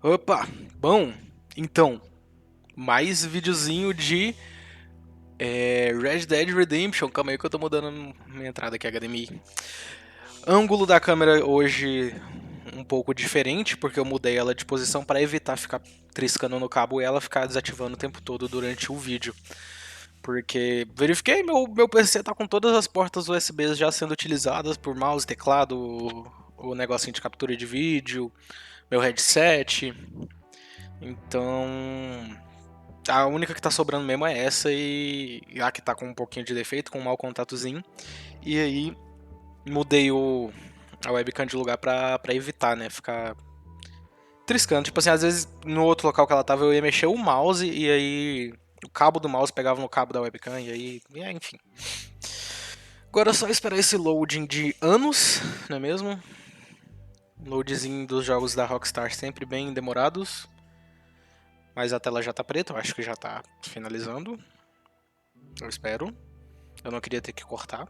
Opa! Bom, então, mais videozinho de Red Dead Redemption. Calma aí que eu tô mudando minha entrada aqui, HDMI. Ângulo da câmera hoje um pouco diferente, porque eu mudei ela de posição para evitar ficar triscando no cabo e ela ficar desativando o tempo todo durante o vídeo. Porque verifiquei, meu PC tá com todas as portas USB já sendo utilizadas por mouse, teclado, o negocinho de captura de vídeo, meu headset. Então, a única que tá sobrando mesmo é essa e a que tá com um pouquinho de defeito, com um mau contatozinho. E aí mudei a webcam de lugar pra evitar, né, ficar triscando. Tipo assim, às vezes no outro local que ela tava eu ia mexer o mouse e aí o cabo do mouse pegava no cabo da webcam e aí, enfim. Agora é só esperar esse loading de anos, não é mesmo? Loadzinho dos jogos da Rockstar sempre bem demorados. Mas a tela já tá preta, eu acho que já tá finalizando. Eu espero. Eu não queria ter que cortar.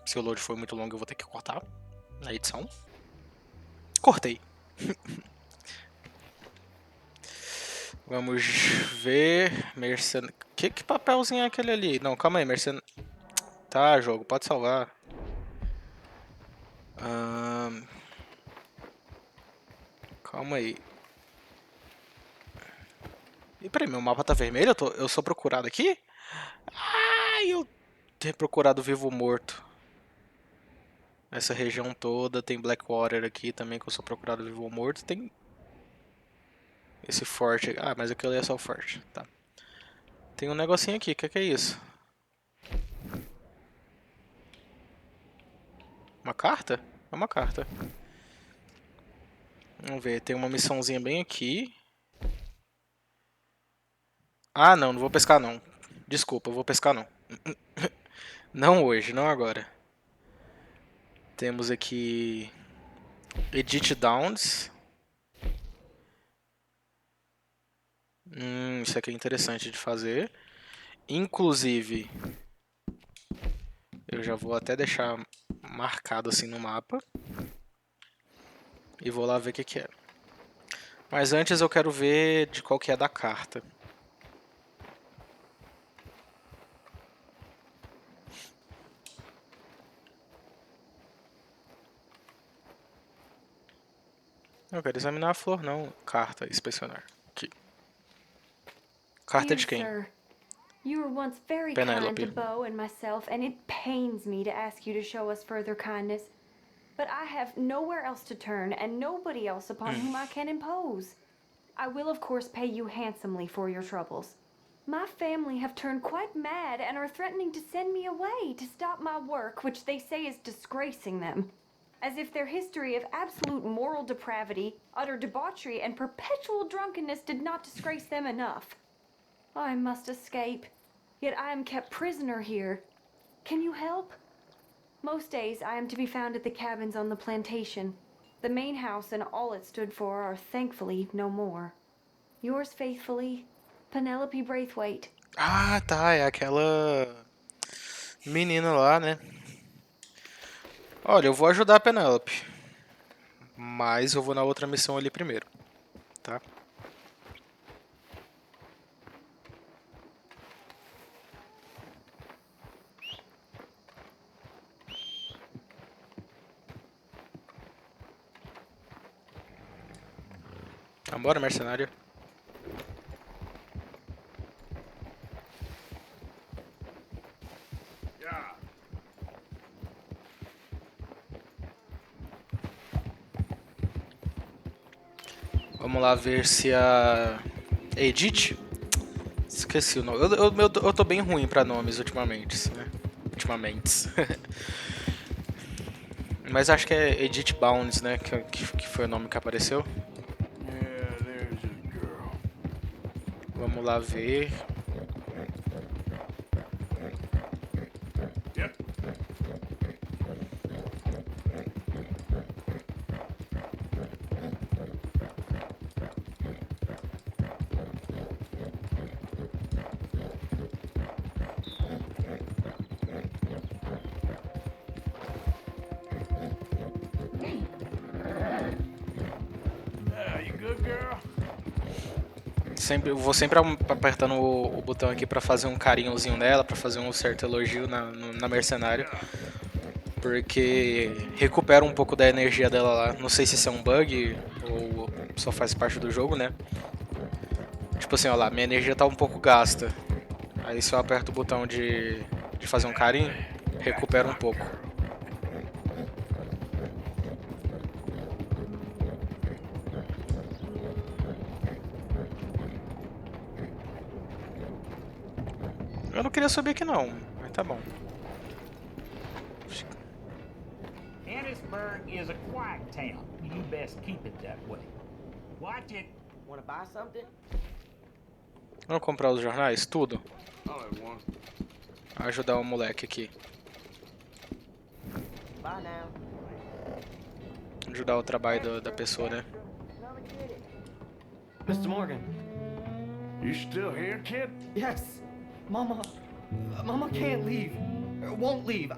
Se o load for muito longo, eu vou ter que cortar na edição. Cortei. Vamos ver. Mercen... Que papelzinho é aquele ali? Não, calma aí, Mercen... Tá, jogo, pode salvar. Calma aí. E peraí, meu mapa tá vermelho? Eu sou procurado aqui? Ai, eu tenho procurado vivo ou morto. Essa região toda, tem Blackwater aqui também, que eu sou procurado vivo ou morto. Tem esse forte. Ah, mas aquilo ali é só o forte. Tá. Tem um negocinho aqui, o que é isso? Uma carta? É uma carta. Vamos ver, tem uma missãozinha bem aqui. Ah, não, não vou pescar não. Desculpa, eu vou pescar não. Não hoje, não agora. Temos aqui Edit Downs. Isso aqui é interessante de fazer. Inclusive, eu já vou até deixar marcado assim no mapa. E vou lá ver o que é. Mas antes eu quero ver de qual que é da carta. Eu quero examinar a flor, não. Carta, inspecionar. Aqui. Carta Dear de quem? sir, you were once very kind Penélope. to Beau and myself, and it pains me to ask you to show us further kindness. But I have nowhere else to turn, and nobody else upon whom I can impose. I will, of course, pay you handsomely for your troubles. My family have turned quite mad and are threatening to send me away to stop my work, which they say is disgracing them. As if their history of absolute moral depravity, utter debauchery, and perpetual drunkenness did not disgrace them enough. I must escape, yet I am kept prisoner here. Can you help? Most days I am to be found at the cabins on the plantation. The main house and all it stood for are thankfully no more. Yours faithfully, Penelope Braithwaite. Ah, tá. É aquela menina lá, né? Olha, eu vou ajudar a Penélope. Mas eu vou na outra missão ali primeiro. Tá? Vambora, mercenário. Vamos lá ver se a Edith... Esqueci o nome. Eu tô bem ruim pra nomes ultimamente, né? Ultimamente. Mas acho que é Edith Bounds, né? Que foi o nome que apareceu. Vamos lá ver. You good, girl? Eu vou sempre apertando o botão aqui pra fazer um carinhozinho nela, pra fazer um certo elogio na mercenária. Porque recupera um pouco da energia dela lá. Não sei se isso é um bug ou só faz parte do jogo, né? Tipo assim, ó lá, minha energia tá um pouco gasta. Aí se eu aperto o botão de fazer um carinho, recupera um pouco. Eu não queria subir aqui não, mas tá bom. Harrisburg is a quiet town. You best keep it that way. Watch it. Wanna buy something? Vamos comprar os jornais, tudo. All at once. Ajudar o moleque aqui. Bye now. Ajudar o trabalho da pessoa, né? Come and get it. Mr. Morgan. You still here, kid? Yes. Mama can't leave. Won't leave.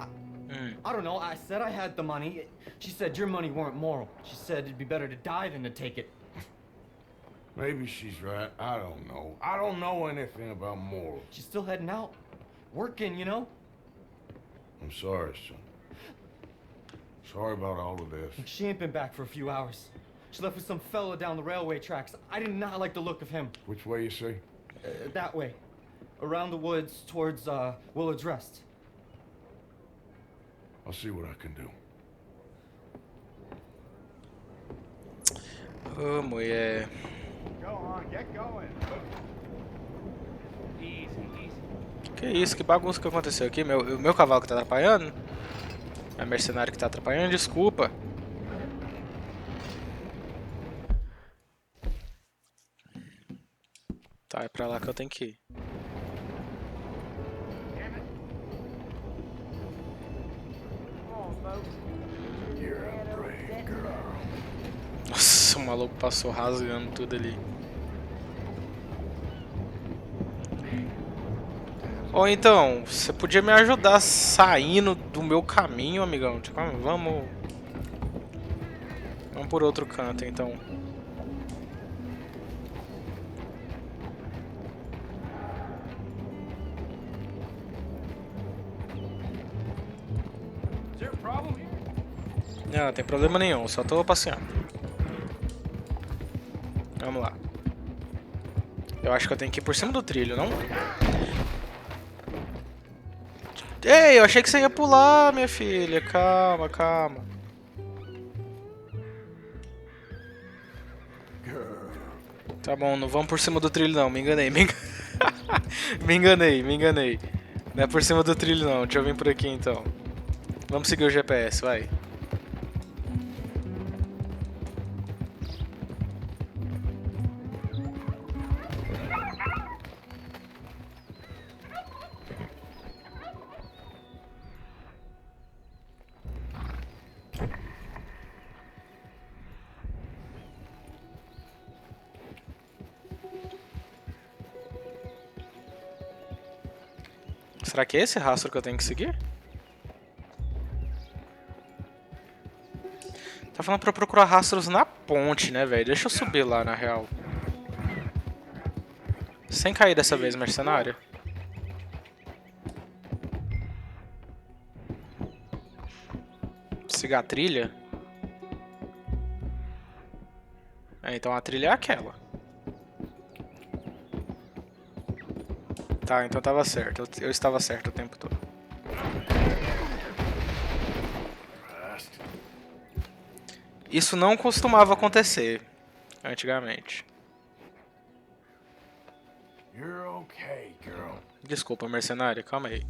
I don't know. I said I had the money. She said your money weren't moral. She said it'd be better to die than to take it. Maybe she's right. I don't know. I don't know anything about morals. She's still heading out. Working, you know? I'm sorry, son. Sorry about all of this. She ain't been back for a few hours. She left with some fella down the railway tracks. I did not like the look of him. Which way you say? That way. Around the woods towards Willard's Rest. I'll see what I can do. Ô, mulher. Go on, get going. Easy, easy. Que isso, que bagunça que aconteceu aqui? Meu cavalo que tá atrapalhando? É mercenário que tá atrapalhando? Desculpa. Tá, é pra lá que eu tenho que ir. Nossa, o maluco passou rasgando tudo ali. Ou então, você podia me ajudar saindo do meu caminho, amigão. Tipo, vamos por outro canto, então. Não, não tem problema nenhum, só tô passeando. Vamos lá. Eu acho que eu tenho que ir por cima do trilho, não? Ei, eu achei que você ia pular, minha filha. Calma, calma. Tá bom, não vamos por cima do trilho não, me enganei. Me enganei. Não é por cima do trilho não, deixa eu vir por aqui então. Vamos seguir o GPS, vai. Será que é esse rastro que eu tenho que seguir? Tá falando pra eu procurar rastros na ponte, né, velho? Deixa eu subir lá, na real. Sem cair dessa vez, mercenário. Siga a trilha? É, então a trilha é aquela. Tá, então tava certo. Eu estava certo o tempo todo. Isso não costumava acontecer antigamente. You're okay, girl. Desculpa, mercenário, calma aí.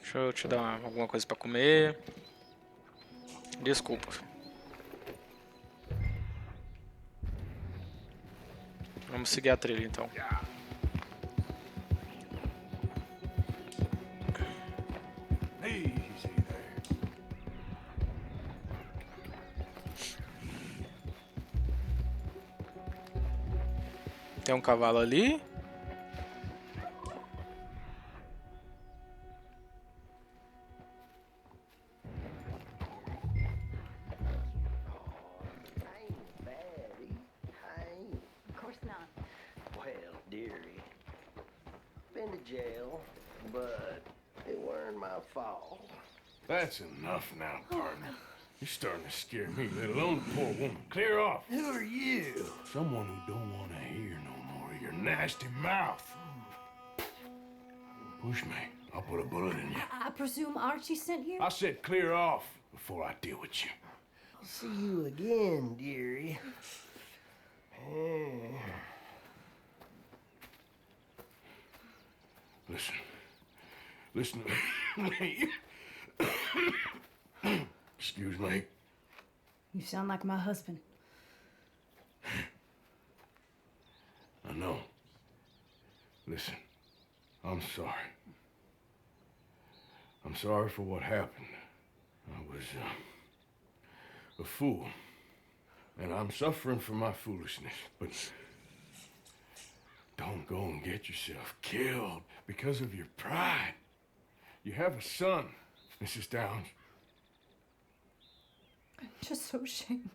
Deixa eu te dar alguma coisa pra comer. Desculpa. Vamos seguir a trilha então. Easy there. Tem um cavalo ali. Of course not. Well, dearie, been to jail, but it weren't my fault. That's enough now, partner. You're starting to scare me, let alone the poor woman. Clear off. Who are you? Someone who don't want to hear no more of your nasty mouth. Push me. I'll put a bullet in you. I presume Archie sent you? I said clear off before I deal with you. I'll see you again, dearie. Listen. Listen to me. Excuse me. You sound like my husband. I know. Listen, I'm sorry. I'm sorry for what happened. I was a fool. And I'm suffering for my foolishness. But don't go and get yourself killed because of your pride. You have a son, Mrs. Downs. I'm just so ashamed.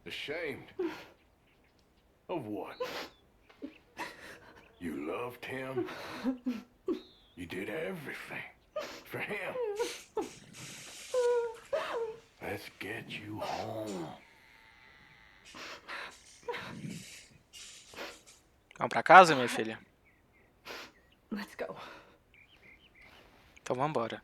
Ashamed? Of what? You loved him? You did everything for him. Let's get you home. Vamos pra casa, minha filha? Let's go. Então vambora.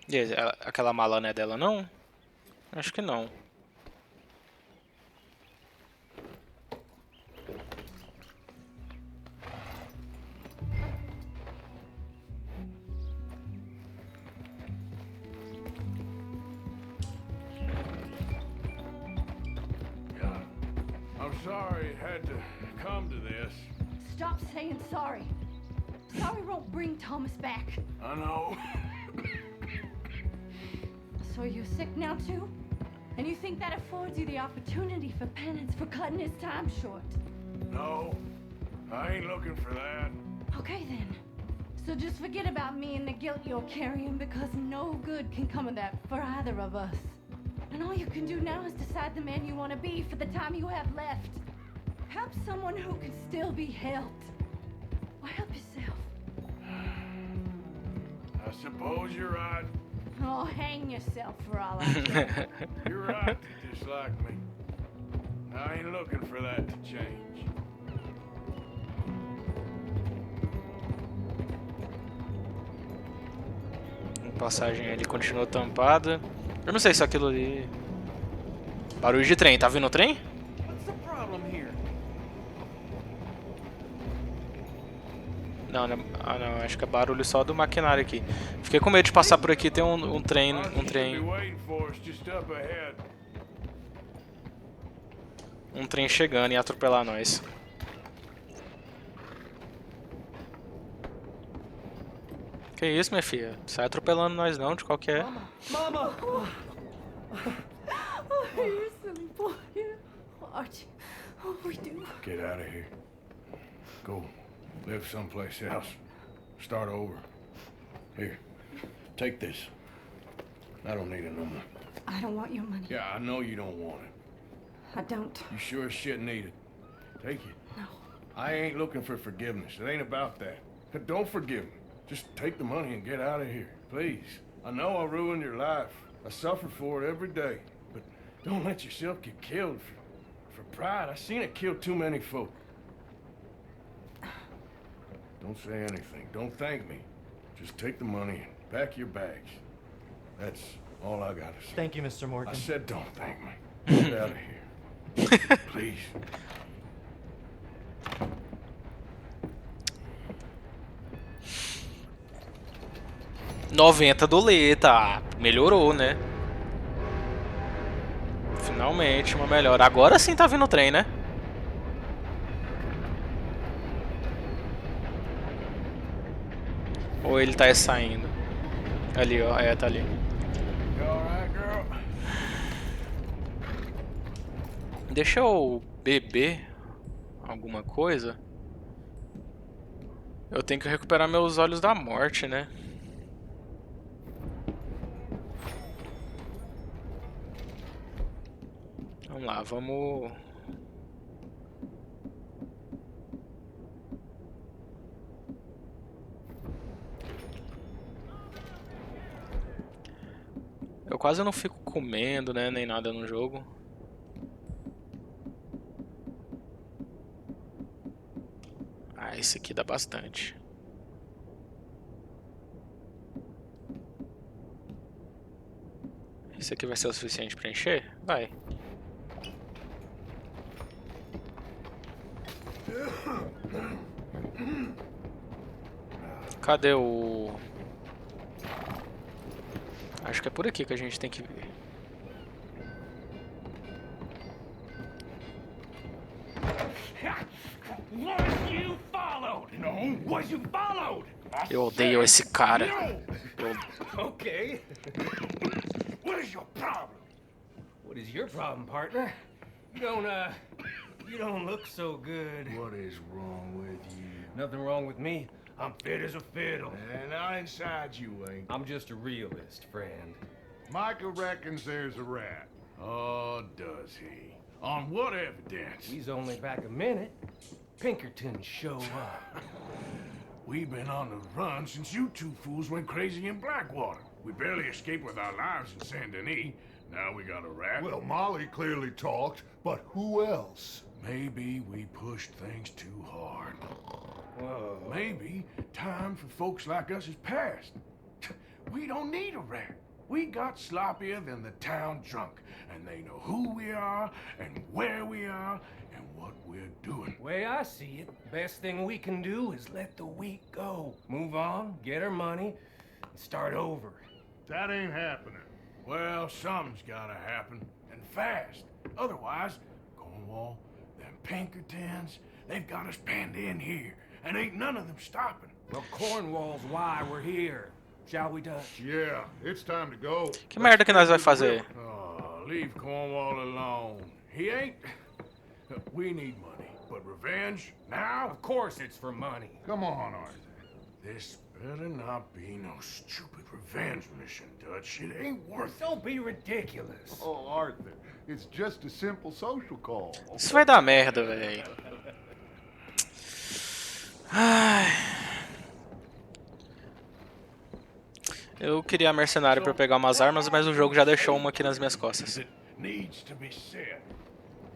E aí, aquela mala não é dela, não? Acho que não. I'm sorry it had to come to this. Stop saying sorry. Sorry won't bring Thomas back. I know. So you're sick now too? And you think that affords you the opportunity for penance for cutting his time short? No, I ain't looking for that. Okay then. So just forget about me and the guilt you're carrying, because no good can come of that for either of us. And all you can do now is decide the man you want to be for the time you have left. Help someone who can still be helped. Or help yourself. I suppose you're right. Oh, hang yourself for all I care. You're right to dislike me. I ain't looking for that to change. A passagem ali continua tampada. Eu não sei se aquilo ali... Barulho de trem. Tá vindo o trem? What's the problem here? Não, ah não, acho que é barulho só do maquinário aqui. Fiquei com medo de passar por aqui e ter um trem. Um trem chegando e atropelar nós. Que isso, minha filha? Sai atropelando nós não, de qualquer. Mama! Oh, you're silly boy. Oh, Archie, what we do? Get out of here. Go live someplace else. Start over. Here, take this. I don't need it no more. I don't want your money. Yeah, I know you don't want it. I don't. You sure as shit need it. Take it. No. I ain't looking for forgiveness. It ain't about that. But don't forgive me. Just take the money and get out of here, please. I know I ruined your life. I suffer for it every day. But don't let yourself get killed for pride. I seen it kill too many folk. Don't say anything. Don't thank me. Just take the money and pack your bags. That's all I gotta say. Thank you, Mr. Morgan. I said don't thank me. Get out of here. Please. $90 doleta. Melhorou, né? Finalmente uma melhora. Agora sim tá vindo o trem, né? Ou ele tá saindo? Ali, ó. É, tá ali. You alright, girl? Deixa eu beber alguma coisa. Eu tenho que recuperar meus olhos da morte, né? Vamos lá, vamos... Eu quase não fico comendo, né, nem nada no jogo. Ah, esse aqui dá bastante. Esse aqui vai ser o suficiente pra encher? Vai. Cadê o... Acho que é por aqui que a gente tem que ver. Was you followed? No. Was you followed? Eu odeio esse cara. Okay. What is your problem? What is your problem, partner? You don't look so good. What is wrong with you? Nothing wrong with me. I'm fit as a fiddle. And not inside you ain't. I'm just a realist, friend. Micah reckons there's a rat. Oh, does he? On what evidence? He's only back a minute. Pinkertons show up. We've been on the run since you two fools went crazy in Blackwater. We barely escaped with our lives in Saint Denis. Now we got a rat. Well, Molly clearly talked, but who else? Maybe we pushed things too hard. Whoa. Maybe time for folks like us is past. We don't need a rat. We got sloppier than the town drunk, and they know who we are, and where we are, and what we're doing. Way I see it, best thing we can do is let the week go. Move on, get our money, and start over. That ain't happening. Well, something's gotta happen, and fast. Otherwise, Cornwall, them Pinkertons, they've got us penned in here, and ain't none of them stopping. Well, Cornwall's why we're here. Shall we, Dutch? Yeah, it's time to go. Que merda que nós vai fazer? Oh, leave Cornwall alone. He ain't... We need money, but revenge, now? Of course it's for money. Come on, Arthur. This better not be no stupid revenge mission, Dutch. It ain't worth it. Don't be ridiculous. Oh, Arthur, it's just a simple social call. Isso vai dar merda, velho. Ai. Eu queria mercenário pra pegar umas armas, mas o jogo já deixou uma aqui nas minhas costas. It needs to be said.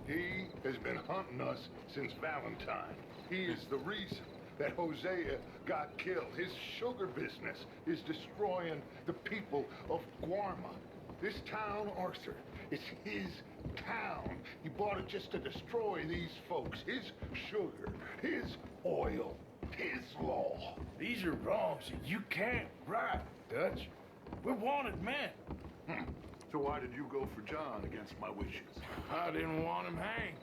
He has been hunting us since Valentine. He is the reason that Hosea got killed. His sugar business is destroying the people of Guarma. This town, Arthur, it's his town. He bought it just to destroy these folks. His sugar, his oil, his law. These are wrongs that you can't right, Dutch. We're wanted men. So why did you go for John against my wishes? I didn't want him hanged.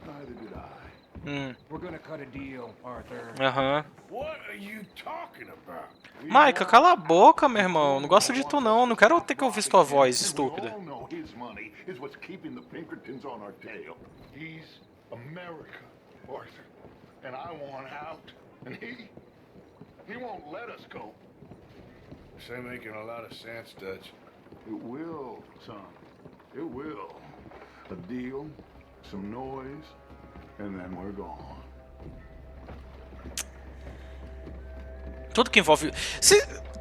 Neither did I. We're gonna cut a deal, Arthur. Aham. What are you talking about? Maica, cala a boca, meu irmão. Não gosto de tu, não. Não quero ter que ouvir tua voz We estúpida. all know his money is what's keeping the Pinkertons on our tail. He's America, Arthur. And I want out. And he won't let us go. This ain't making a lot of sense, Dutch. It will, son. It will. A deal, some noise, and then we're gone. Tudo que envolve...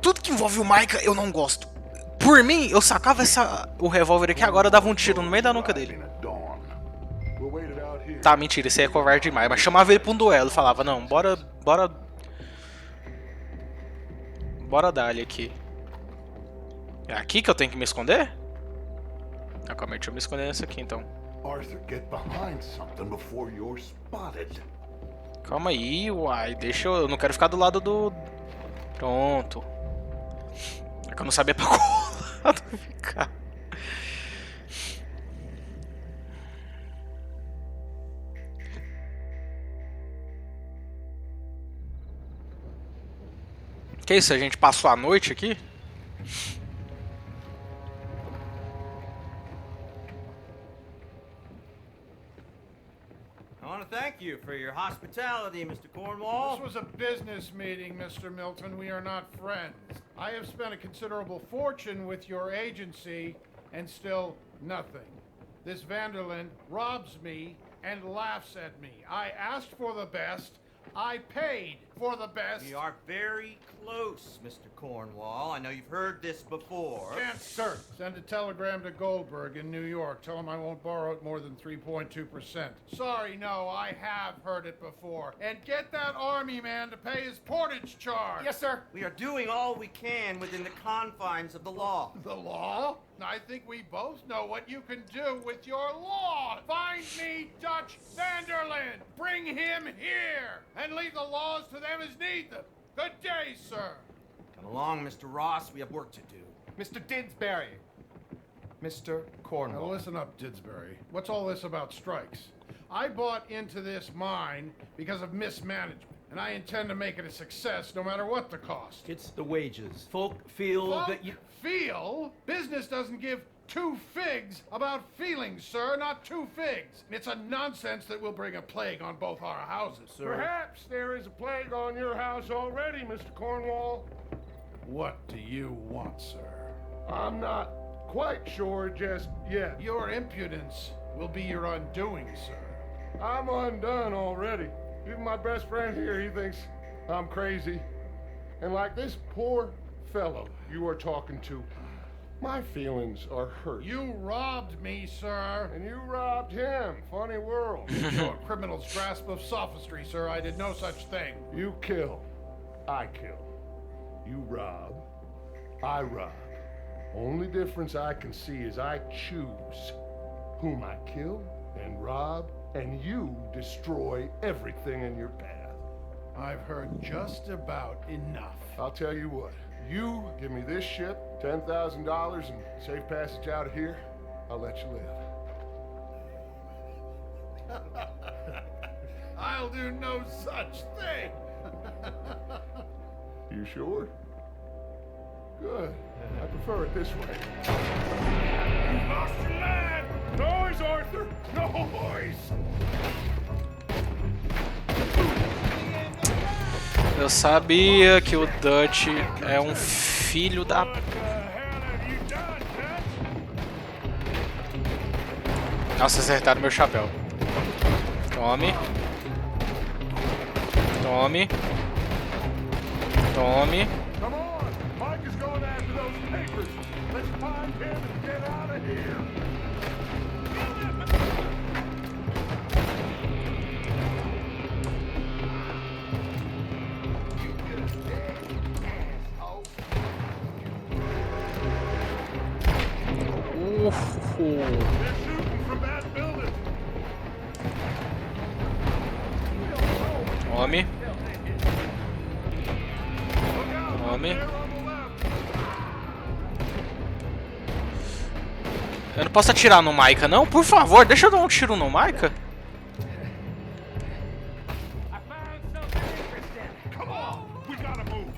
Tudo que envolve o Maica, eu não gosto. Por mim, eu sacava o revólver aqui agora, dava um tiro no meio da nuca dele. Tá, mentira, esse aí é covarde demais. Mas chamava ele pra um duelo e falava, não, bora dar-lhe aqui. É aqui que eu tenho que me esconder? Ah, calma aí, deixa eu me esconder nessa aqui então. Arthur, get behind something before you're spotted. Calma aí, uai, deixa eu não quero ficar do lado do... Pronto. É que eu não sabia pra qual lado ficar. Que isso, a gente passou a noite aqui? I want to thank you for your hospitality, Mr. Cornwall. This was a business meeting, Mr. Milton. We are not friends. I have spent a considerable fortune with your agency, and still nothing. This Vanderlyn robs me and laughs at me. I asked for the best. I paid for the best. We are very close, Mr. Cornwall. I know you've heard this before. Can't, sir. Send a telegram to Goldberg in New York. Tell him I won't borrow it more than 3.2%. Sorry, no, I have heard it before. And get that army man to pay his portage charge. Yes, sir. We are doing all we can within the confines of the law. The law? I think we both know what you can do with your law. Find me Dutch Vanderlyn. Bring him here. And leave the laws to them as need them. Good day, sir. Come along, Mr. Ross. We have work to do. Mr. Didsbury. Mr. Cornwall. Now listen up, Didsbury. What's all this about strikes? I bought into this mine because of mismanagement, and I intend to make it a success no matter what the cost. It's the wages. Folk feel that you... Feel? Business doesn't give two figs about feelings, sir, not two figs. It's a nonsense that will bring a plague on both our houses, sir. Perhaps there is a plague on your house already, Mr. Cornwall. What do you want, sir? I'm not quite sure just yet. Your impudence will be your undoing, sir. I'm undone already. Even my best friend here, he thinks I'm crazy. And like this poor fellow you are talking to, my feelings are hurt. You robbed me, sir. And you robbed him. Funny world. You're a criminal's grasp of sophistry, sir. I did no such thing. You kill. I kill. You rob. I rob. Only difference I can see is I choose whom I kill and rob, and you destroy everything in your path. I've heard just about enough. I'll tell you what. You give me this ship, $10,000, and safe passage out of here, I'll let you live. I'll do no such thing. You sure? Good. I prefer it this way. You lost your lad! Noise, Arthur! Noise! Eu sabia que o Dutch é um filho da... Nossa, acertaram meu chapéu. Tome. Tome. Tome. Come on! Mike is going after those papers. Let's find him and get out of here. They're shooting from that building. Tome. Look out! Tome. They're on the left. Eu não posso atirar no Micah, não? Por favor, deixa eu dar um tiro no Micah. Come on! We gotta move.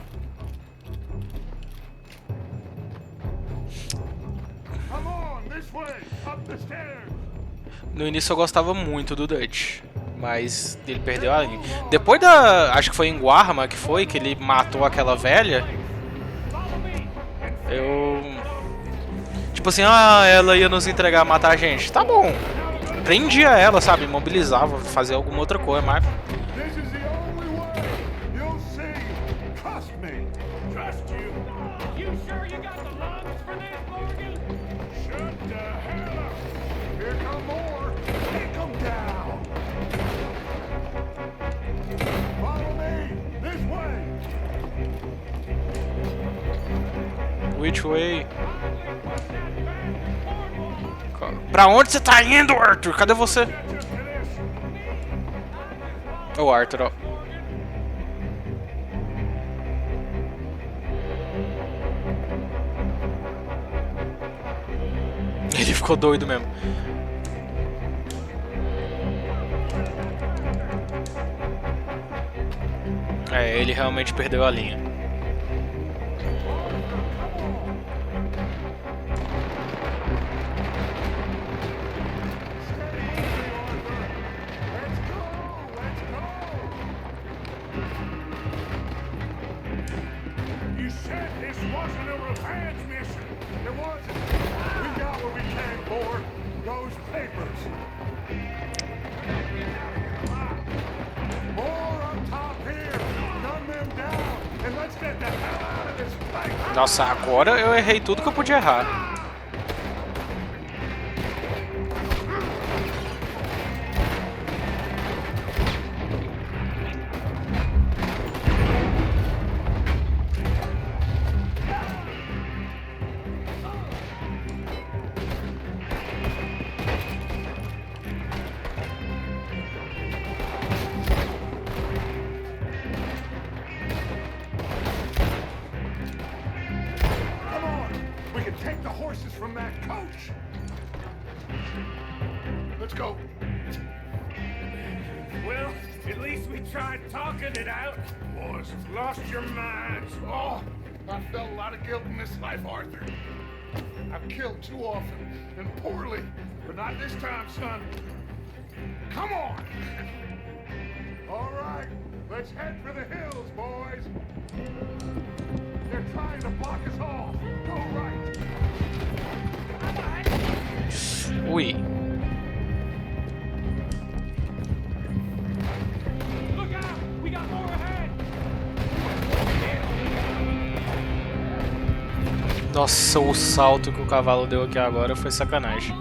Come on, this way, up the stairs. No início eu gostava muito do Dutch, mas ele perdeu a linha. Depois da... acho que foi em Guarma que foi, que ele matou aquela velha. Eu... tipo assim, ela ia nos entregar, matar a gente. Tá bom. Prendia ela, sabe? Imobilizava, fazia alguma outra coisa, mas... This is the only way. You'll see. Trust me. Trust you. You sure you got the lungs for this, Morgan? Shut the hell up. Here come more. Take them down. Follow me. This way. Which way? Pra onde você tá indo, Arthur? Cadê você? Ô, Arthur, ó. Ele ficou doido mesmo. É, ele realmente perdeu a linha. said this wasn't a revenge mission. It wasn't. We got what we came for. Those papers. More up top here. Gun them down. And let's get the hell out of this place. Nossa, agora eu errei tudo que eu podia errar. From that coach. Let's go. Well, at least we tried talking it out. Boys have lost your minds. Oh, I felt a lot of guilt in this life, Arthur. I've killed too often and poorly, but not this time, son. Come on. All right, let's head for the hills, boys. They're trying to block us off. Go right. Ui. Look out! We got more ahead. Nossa, o salto que o cavalo deu aqui agora foi sacanagem.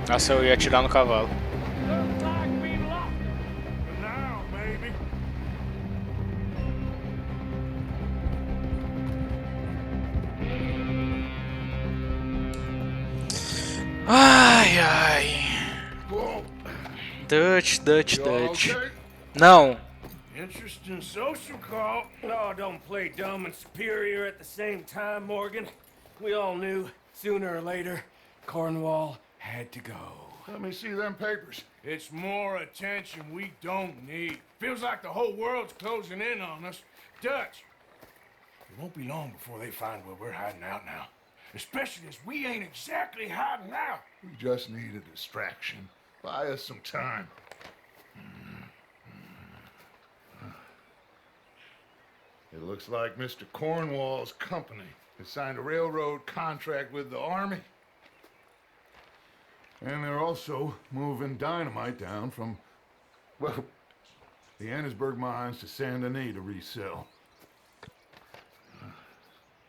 Nossa, eu ia atirar no cavalo. Ai, ai. Dutch. Não. Interesting social call. Oh, don't play dumb and superior at the same time, Morgan. We all knew, sooner or later, Cornwall had to go. Let me see them papers. It's more attention we don't need. Feels like the whole world's closing in on us. Dutch, it won't be long before they find where we're hiding out now. Especially as we ain't exactly hiding out. We just need a distraction. Buy us some time. It looks like Mr. Cornwall's company has signed a railroad contract with the Army. And they're also moving dynamite down from, well, the Annesburg mines to Saint Denis to resell.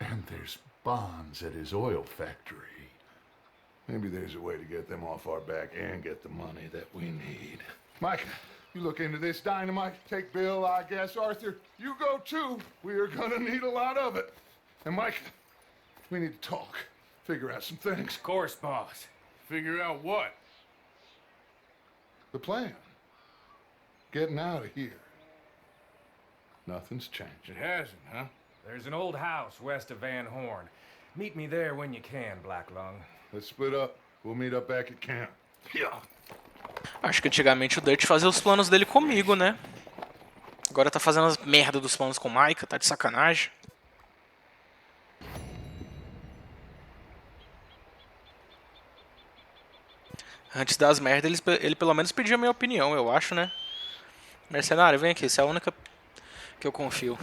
And there's bonds at his oil factory. Maybe there's a way to get them off our back and get the money that we need. Mike, you look into this dynamite. Take Bill, I guess. Arthur, you go too. We are gonna need a lot of it. And Mike, we need to talk. Figure out some things. Of course, boss. Figure out what? The plan. Getting out of here. Nothing's changed. It hasn't, huh? There's an old house west of Van Horn. Meet me there when you can, Black Lung. Let's split up. We'll meet up back at camp. Yeah. Acho que antigamente o Dutch fazia os planos dele comigo, né? Agora tá fazendo as merda dos planos com o Micah, tá de sacanagem. Antes das merdas, ele pelo menos pedia a minha opinião, eu acho, né? Mercenário, vem aqui, essa é a única que eu confio.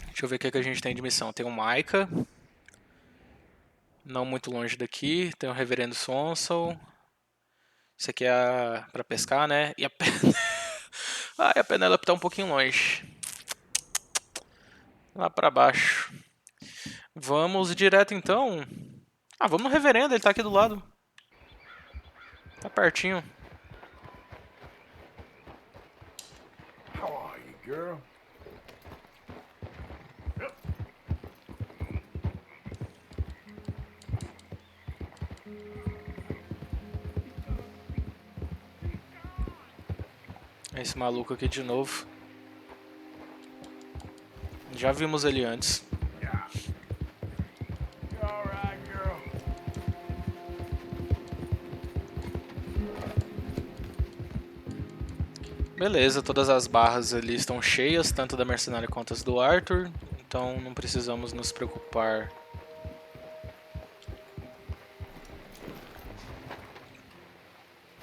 Deixa eu ver o que a gente tem de missão. Tem o Micah. Não muito longe daqui. Tem o Reverendo Sonsel. Isso aqui é pra pescar, né? E a a Penélope tá um pouquinho longe. Lá pra baixo. Vamos direto então. Ah, vamos no Reverendo, ele tá aqui do lado. Tá pertinho. How are you, girl? Esse maluco aqui de novo. Já vimos ele antes. Beleza, todas as barras ali estão cheias, tanto da mercenária quanto as do Arthur. Então não precisamos nos preocupar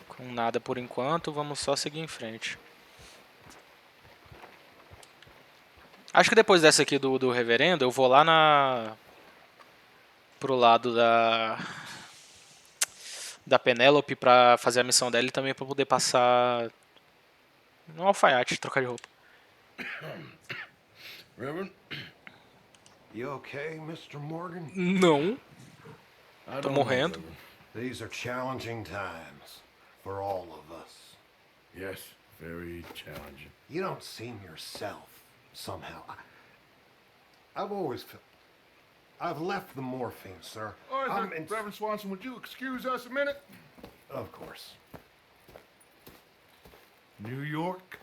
com nada por enquanto. Vamos só seguir em frente. Acho que depois dessa aqui do reverendo, eu vou lá pro lado da Penélope pra fazer a missão dela e também pra poder passar no alfaiate, trocar de roupa. Reverend? You okay, Mr. Morgan? Não. I Tô don't know, morrendo. Reverend. These are challenging times for all of us. Yes, very challenging. You don't seem yourself somehow. I've always felt. I've left the morphine, sir. Arthur, Reverend Swanson, would you excuse us a minute? Of course. New York.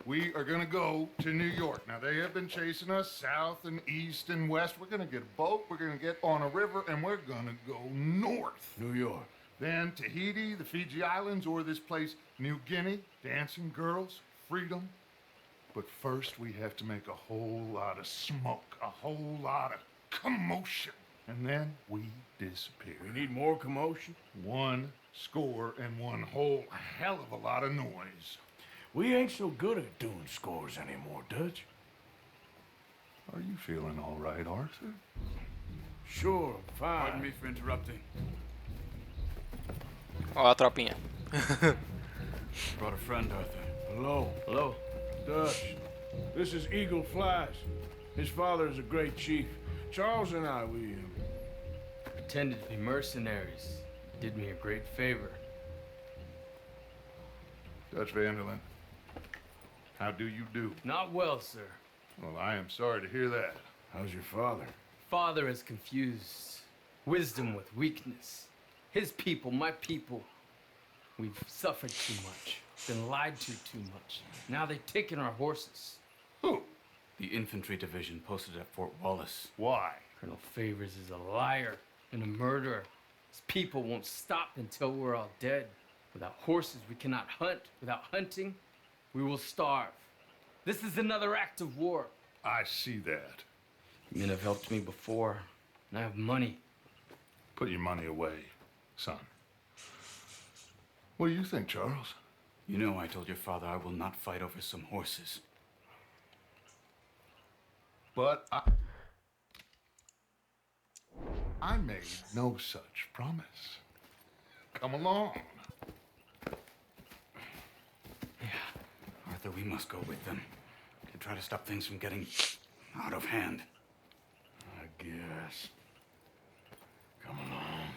We are gonna go to New York. Now, they have been chasing us south and east and west. We're gonna get a boat, we're gonna get on a river, and we're gonna go north. New York. Then Tahiti, the Fiji Islands, or this place, New Guinea, dancing girls, freedom. But first, we have to make a whole lot of smoke, a whole lot of commotion. And then we disappear. We need more commotion. 1 score and 1 whole hell of a lot of noise. We ain't so good at doing scores anymore, Dutch. Are you feeling all right, Arthur? Sure, fine. Pardon me for interrupting. Ó a tropinha. Brought a friend, Arthur. Hello, Hello. Dutch. This is Eagle Flies. His father is a great chief. Charles and I, we Pretended to be mercenaries. Did me a great favor. Dutch Vanderlyn, how do you do? Not well, sir. Well, I am sorry to hear that. How's your father? Father has confused wisdom with weakness. His people, my people. We've suffered too much. Been lied to too much. Now they've taken our horses. Who? The infantry division posted at Fort Wallace. Why? Colonel Favors is a liar and a murderer. His people won't stop until we're all dead. Without horses, we cannot hunt. Without hunting, we will starve. This is another act of war. I see that. Men have helped me before, and I have money. Put your money away, son. What do you think, Charles? You know I told your father I will not fight over some horses. But I made no such promise. Come along. Arthur, we must go with them to try to stop things from getting out of hand. I guess. Come along.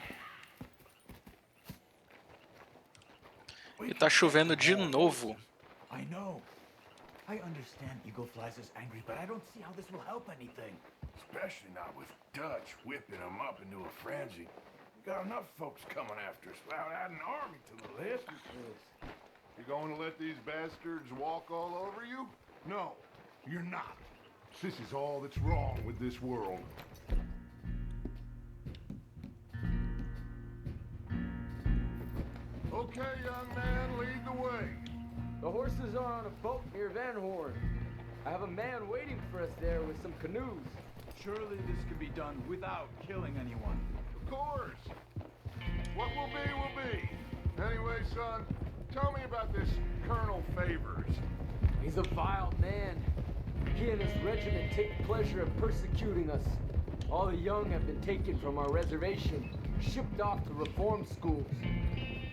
E tá chovendo de novo. I know. I understand Eagle Flies is angry, but I don't see how this will help anything. Especially not with Dutch whipping him up into a frenzy. We got enough folks coming after us without adding an army to the list. You going to let these bastards walk all over you? No, you're not. This is all that's wrong with this world. Okay, young man, lead the way. The horses are on a boat near Van Horn. I have a man waiting for us there with some canoes. Surely this could be done without killing anyone. Of course. What will be. Anyway, son, tell me about this Colonel Favors. He's a vile man. He and his regiment take pleasure in persecuting us. All the young have been taken from our reservation, shipped off to reform schools.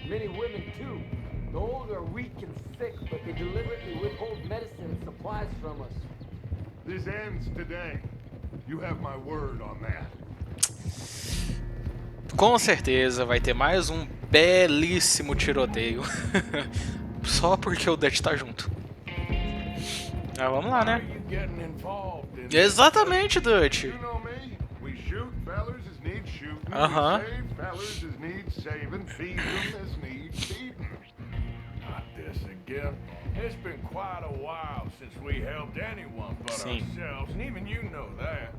Many women, too. The old are weak and sick, but they deliberately withhold medicine and supplies from us. This ends today. You have my word on that. Com certeza vai ter mais um belíssimo tiroteio. Só porque o Dutch tá junto. Ah, vamos lá, né? Exatamente, Dutch. You know me. We shoot fellers as need shooting. Uh-huh. We save fellers as need saving. Feed them as need feeding. this again. It's been quite a while since we helped anyone but Sim. ourselves, and even you know that.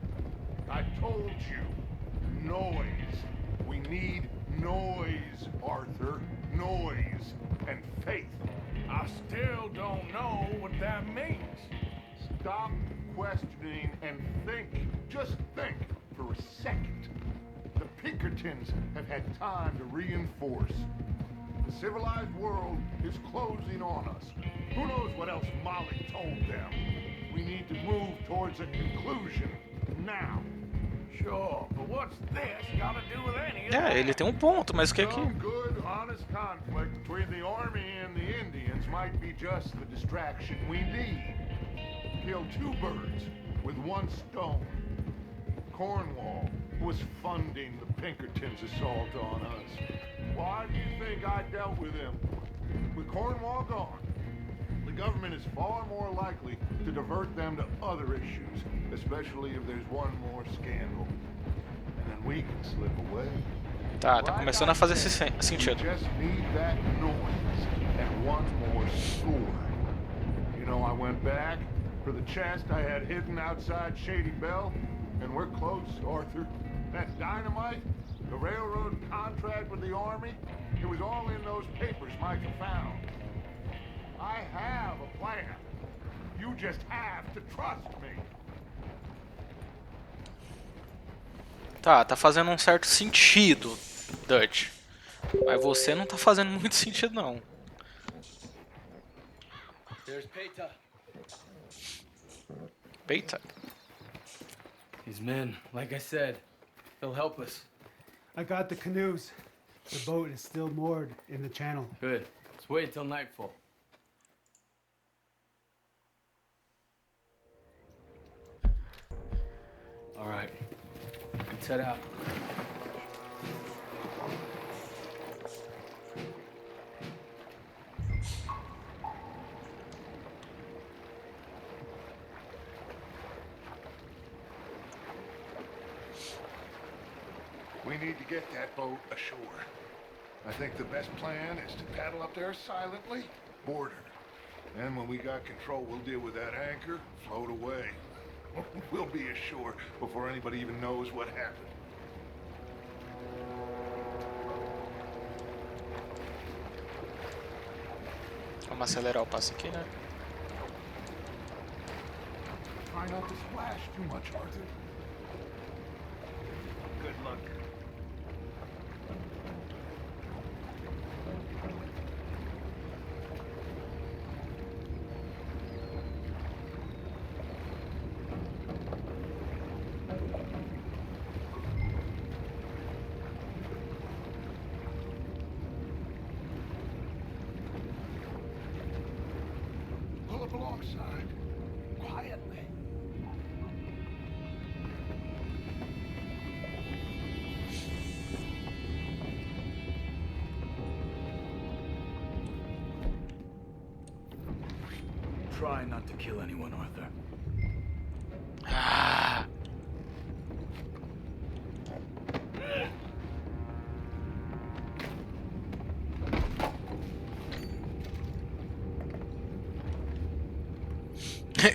I told you, noise. We need noise, Arthur. Noise and faith. I still don't know what that means. Stop questioning and think. Just think for a second. The Pinkertons have had time to reinforce. The civilized world is closing on us. Who knows what else Molly told them? We need to move towards a conclusion now. Sure, but what's this got to do with any of that? Ele tem um ponto, mas o que é que... Some good, honest conflict between the army and the Indians might be just the distraction we need. Kill two birds with one stone. Cornwall was funding the Pinkertons' assault on us. Why do you think I dealt with him? With Cornwall gone, the government is far more likely to divert them to other issues, especially if there's one more scandal. And then we can slip away. Tá começando a fazer sentido. We just need that noise and one more score. You know, I went back for the chest I had hidden outside Shady Bell, and we're close, Arthur. That dynamite, the railroad contract with the army, it was all in those papers Micah found. I have a plan. You just have to trust me. Tá fazendo um certo sentido, Dutch. Mas você não tá fazendo muito sentido, não. There's Peter. Peter? These men, like I said, they'll help us. I got the canoes. The boat is still moored in the channel. Good. Let's wait until nightfall. All right. Let's head out. We need to get that boat ashore. I think the best plan is to paddle up there silently, board her. And when we got control, we'll deal with that anchor, float away. We'll be ashore before anybody even knows what happened. Vamos acelerar o passo aqui, né? Try not to splash too much, Arthur. Good luck. Pull up alongside. Quietly. Try not to kill anyone, Arthur. Ah.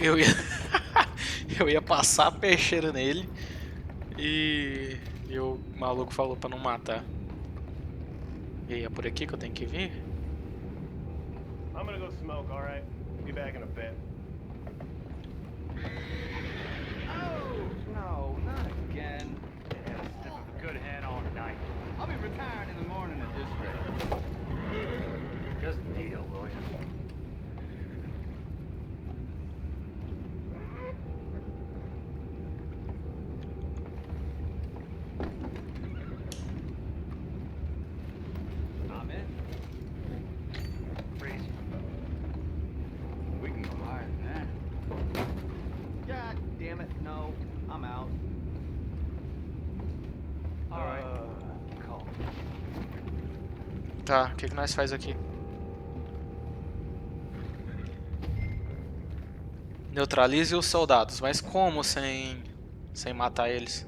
Eu ia... eu ia passar a peixeira nele e o maluco falou pra não matar. E aí, é por aqui que eu tenho que vir? I'm gonna go smoke, alright? Be back in a bit. Oh, no, not again. Yeah, stiff of a good head all night. I'll be retired in the morning at this rate. Just deal, will you? I'm in. Freeze. We can go higher than that. God damn it, no. I'm out. All right. Call. Tá, o que nós faz aqui? Neutralize os soldados, mas como sem matar eles?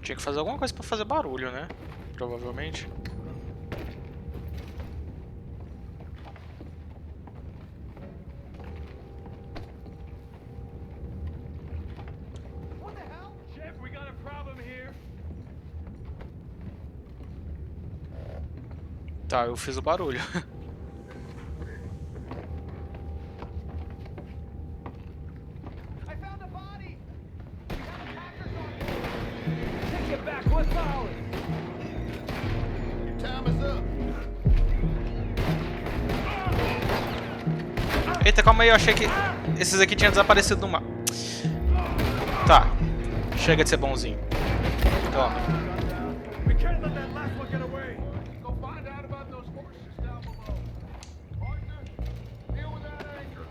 Tinha que fazer alguma coisa pra fazer barulho, né? Provavelmente. What the hell? Chef, we got a problem here. Tá, eu fiz o barulho. I found a body. We have attackers on you. Take it back. What's ours? Your time is up. Eita, calma aí, eu achei que esses aqui tinham desaparecido do mapa. Tá, chega de ser bonzinho. Toma. We can't let that last one get away. Go find out about those horses down below. Partner, deal with that anchor.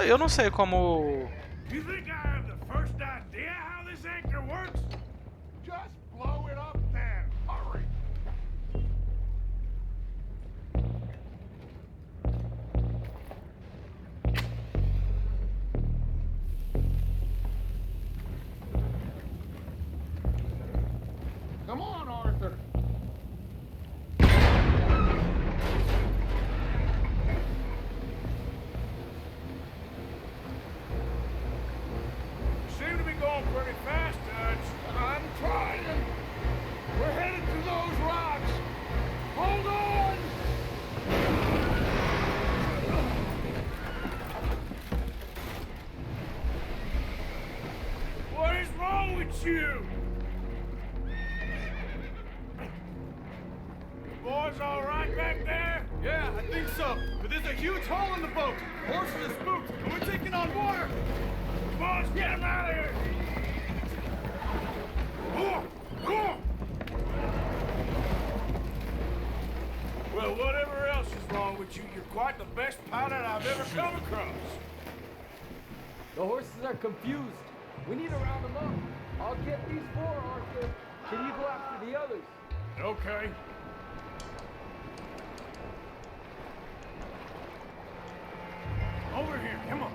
Eu não sei como... You think I have the first idea how this anchor works? Just blow it up then. Hurry. Come on, Arthur. Seem to be going pretty fast, Dutch. I'm trying. We're headed to those rocks. Hold on. What is wrong with you? Boys all right back there? Yeah, I think so. But there's a huge hole in the boat. Horses are spooked, and we're taking on water. Boys, get him out of here! Well, whatever else is wrong with you, you're quite the best pilot I've ever come across. The horses are confused. We need to round them up. I'll get these four, Arthur. Can you go after the others? Okay. Over here, come on.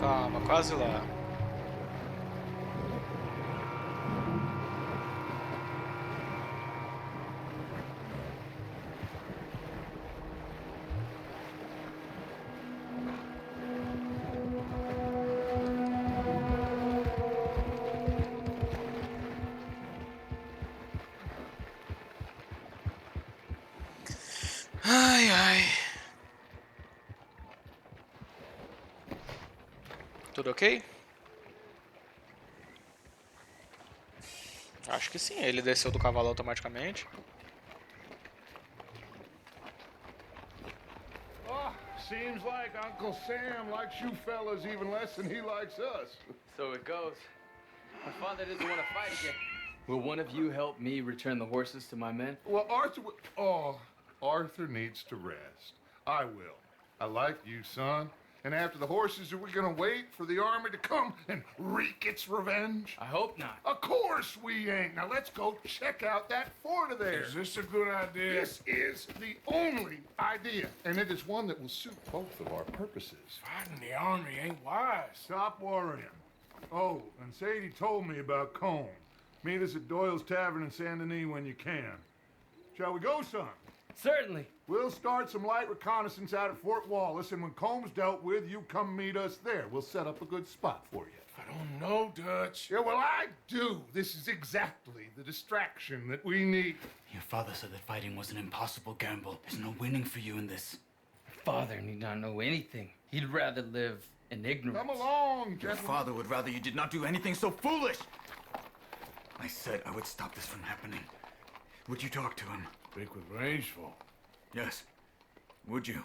Calma, quase lá. Ai, ai. Tudo ok? Acho que sim, ele desceu do cavalo automaticamente. Oh, seems like Uncle Sam likes you fellas even less than he likes us. So it goes. My father doesn't want to fight again. Will one of you help me return the horses to my men? Well, Arthur needs to rest. I will. I like you, son. And after the horses, are we gonna wait for the army to come and wreak its revenge? I hope not. Of course we ain't. Now let's go check out that fort of theirs. Is this a good idea? This is the only idea, and it is one that will suit both of our purposes. Fighting the army ain't wise. Stop worrying. Oh, and Sadie told me about Combe. Meet us at Doyle's Tavern in Saint Denis when you can. Shall we go, son? Certainly. We'll start some light reconnaissance out at Fort Wallace, and when Combs dealt with, you come meet us there. We'll set up a good spot for you. I don't know, Dutch. Yeah, well, I do. This is exactly the distraction that we need. Your father said that fighting was an impossible gamble. There's no winning for you in this. Father need not know anything. He'd rather live in ignorance. Come along, Your gentlemen. father would rather you did not do anything so foolish. I said I would stop this from happening. Would you talk to him? Speak with Rangeful. Yes. Would you?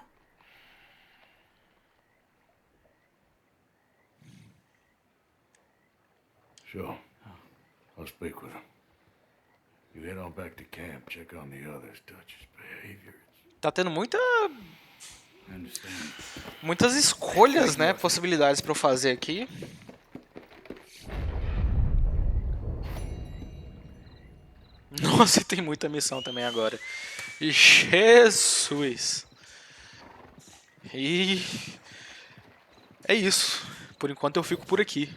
Sure. I'll speak with him. You head on back to camp, check on the others. Dutch's behavior. Tá tendo Muitas escolhas, né? Possibilidades pra eu fazer aqui. Nossa, e tem muita missão também agora. Jesus! E é isso. Por enquanto eu fico por aqui.